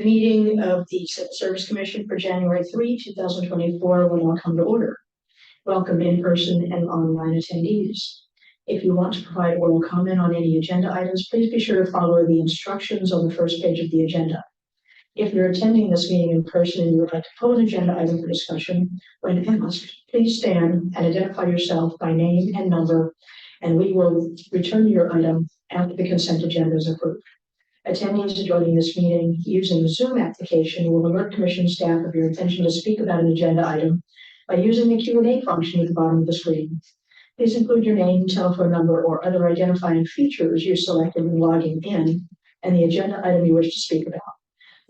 Meeting of the Civil Service Commission for January 3, 2024 will now come to order. Welcome in-person and online attendees. If you want to provide oral comment on any agenda items, please be sure to follow the instructions on the first page of the agenda. If you're attending this meeting in person and you would like to pull an agenda item for discussion, when asked, please stand and identify yourself by name and number, and we will return your item after the consent agenda is approved. Attendees joining this meeting using the Zoom application will alert Commission staff of your intention to speak about an agenda item by using the Q&A function at the bottom of the screen. Please include your name, telephone number, or other identifying features you selected when logging in, and the agenda item you wish to speak about.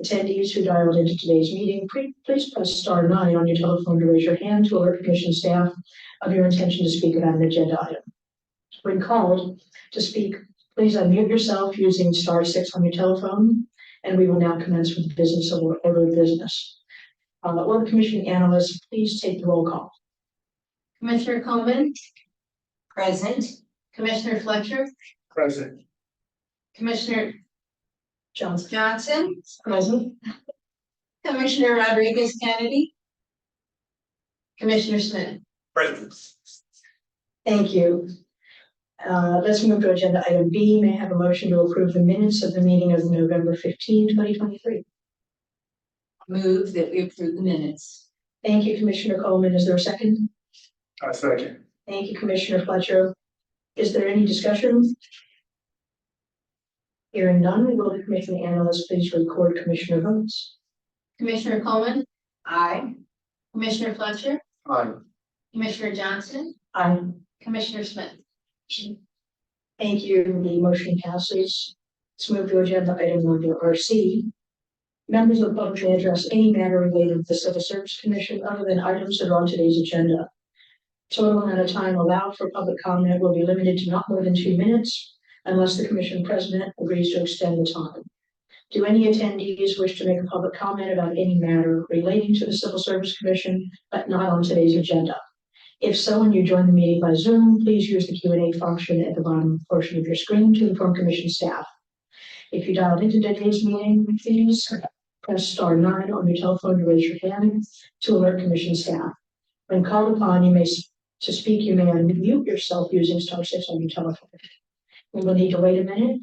Attendees who dialed into today's meeting, please press star 9 on your telephone to raise your hand to alert Commission staff of your intention to speak about an agenda item. When called to speak, please unmute yourself using star 6 on your telephone, and we will now commence with the business of order of business. Will the Commission analysts please take the roll call? Commissioner Coleman? Present. Commissioner Fletcher? Present. Commissioner Johnson? Present. Commissioner Rodriguez Kennedy? Commissioner Smith? Present. Thank you. Let's move to agenda item B. May I have a motion to approve the minutes of the meeting of November 15, 2023? Move that we approve the minutes. Thank you, Commissioner Coleman. Is there a second? Second. Thank you, Commissioner Fletcher. Is there any discussion? Hearing none, will the Commission analyst please record Commissioner votes? Commissioner Coleman? Aye. Commissioner Fletcher? Aye. Commissioner Johnson? Aye. Commissioner Smith? Thank you. The motion passes. Let's move to agenda item number RC. Members of the public may address any matter related to the Civil Service Commission other than items that are on today's agenda. Total amount of time allowed for public comment will be limited to not more than 2 minutes unless the Commission President agrees to extend the time. Do any attendees wish to make a public comment about any matter relating to the Civil Service Commission but not on today's agenda? If so, and you join the meeting by Zoom, please use the Q&A function at the bottom portion of your screen to inform Commission staff. If you dialed into today's meeting, please press star 9 on your telephone to raise your hand to alert Commission staff. When called upon, to speak, you may unmute yourself using star 6 on your telephone. We will need to wait a minute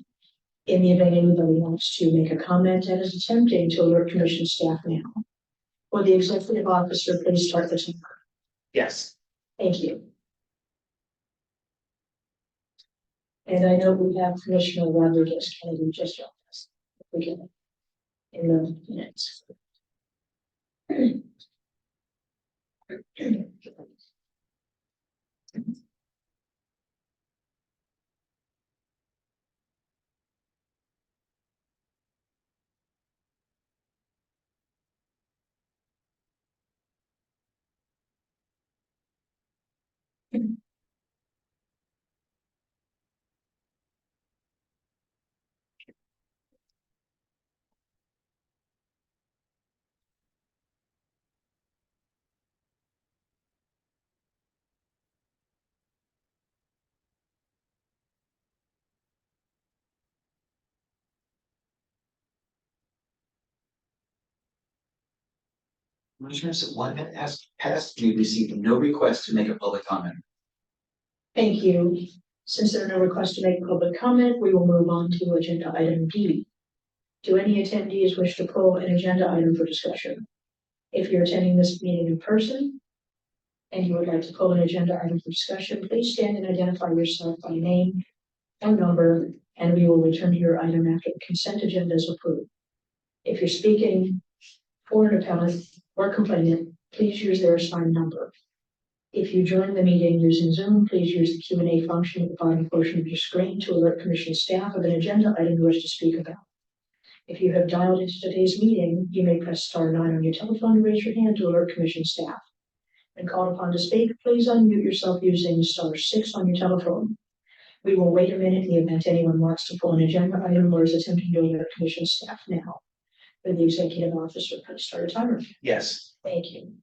in the event anybody wants to make a comment and is attempting to alert Commission staff now. Will the executive officer please start the timer? Yes. Thank you. And I know we have Commissioner Rodriguez Kennedy just joined us. If we can, in the minutes. Commissioners, 1 minute has passed. We received no request to make a public comment. Thank you. Since there are no requests to make public comment, we will move on to agenda item D. Do any attendees wish to pull an agenda item for discussion? If you're attending this meeting in person and you would like to pull an agenda item for discussion, please stand and identify yourself by name and number, and we will return to your item after the consent agenda is approved. If you're speaking for an appellant or complainant, please use their assigned number. If you join the meeting using Zoom, please use the Q&A function at the bottom portion of your screen to alert Commission staff of an agenda item you wish to speak about. If you have dialed into today's meeting, you may press star 9 on your telephone to raise your hand to alert Commission staff. When called upon to speak, please unmute yourself using star 6 on your telephone. We will wait a minute in the event anyone wants to pull an agenda item or is attempting to alert Commission staff now. Will the executive officer please start a timer? Yes. Thank you.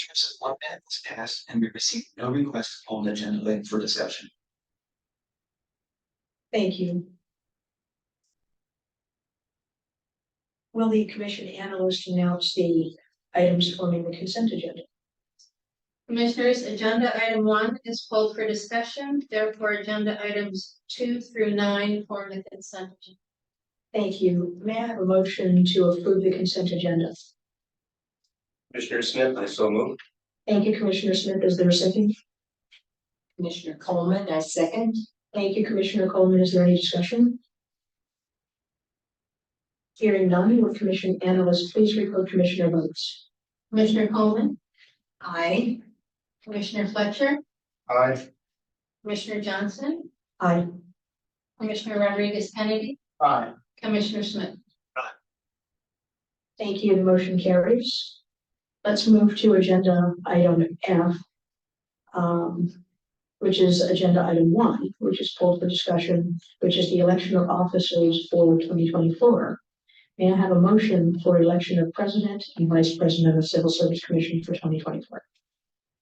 Commissioners, 1 minute has passed and we received no request to pull an agenda item for discussion. Thank you. Will the commission analyst announce the items forming the consent agenda? Commissioners, agenda item 1 is pulled for discussion, therefore agenda items 2 through 9 form the consent agenda. Thank you. May I have a motion to approve the consent agenda? Commissioner Smith, I so move. Thank you, Commissioner Smith. Is there a second? Commissioner Coleman, I second. Thank you, Commissioner Coleman. Is there any discussion? Hearing none, will Commission analyst please record Commissioner votes? Commissioner Coleman, Aye. Commissioner Fletcher, Aye. Commissioner Johnson, Aye. Commissioner Rodriguez Kennedy, Aye. Commissioner Smith. Thank you. The motion carries. Let's move to agenda item F, which is agenda item 1, which is pulled for discussion, which is the election of officers for 2024. May I have a motion for election of president and vice president of Civil Service Commission for 2024?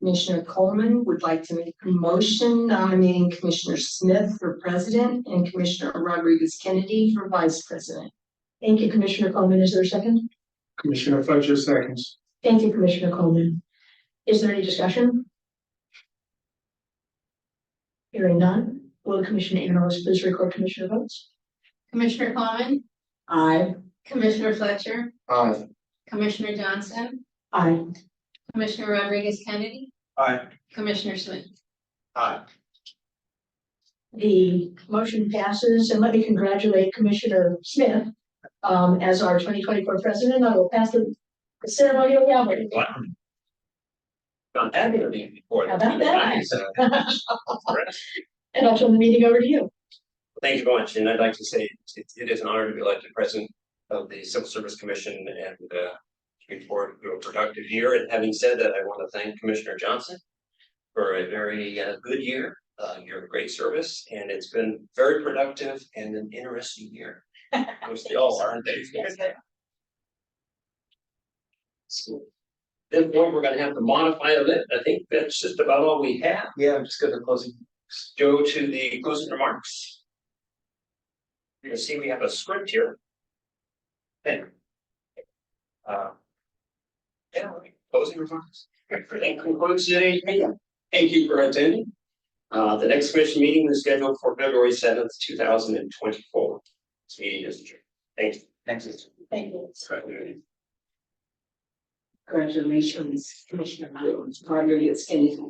Commissioner Coleman would like to make a motion nominating Commissioner Smith for president and Commissioner Rodriguez Kennedy for vice president. Thank you, Commissioner Coleman. Is there a second? Commissioner Fletcher seconds. Thank you, Commissioner Coleman. Is there any discussion? Hearing none, will the commission analyst please record commissioner votes? Commissioner Coleman, Aye. Commissioner Fletcher, Aye. Commissioner Johnson, Aye. Commissioner Rodriguez Kennedy, Aye. Commissioner Smith. Aye. The motion passes, and let me congratulate Commissioner Smith as our 2024 president. I will pass the ceremonial gavel. Not having a meeting before. How about that? Nice. And I'll turn the meeting over to you. Thank you very much, and I'd like to say it is an honor to be elected president of the Civil Service Commission and looking forward to a productive year. And having said that, I want to thank Commissioner Johnson for a very good year. You're a great service, and it's been very productive and an interesting year. Which they all are, aren't they? So, then we're going to have to modify a bit. I think that's just about all we have. Yeah, I'm just gonna closing. Go to the closing remarks. You can see we have a script here. And closing remarks. That concludes today's meeting. Thank you for attending. The next commission meeting is scheduled for February 7th, 2024. This meeting is adjourned. Thank you. Thank you. Thank you. Congratulations, Commissioner Rodriguez Kennedy.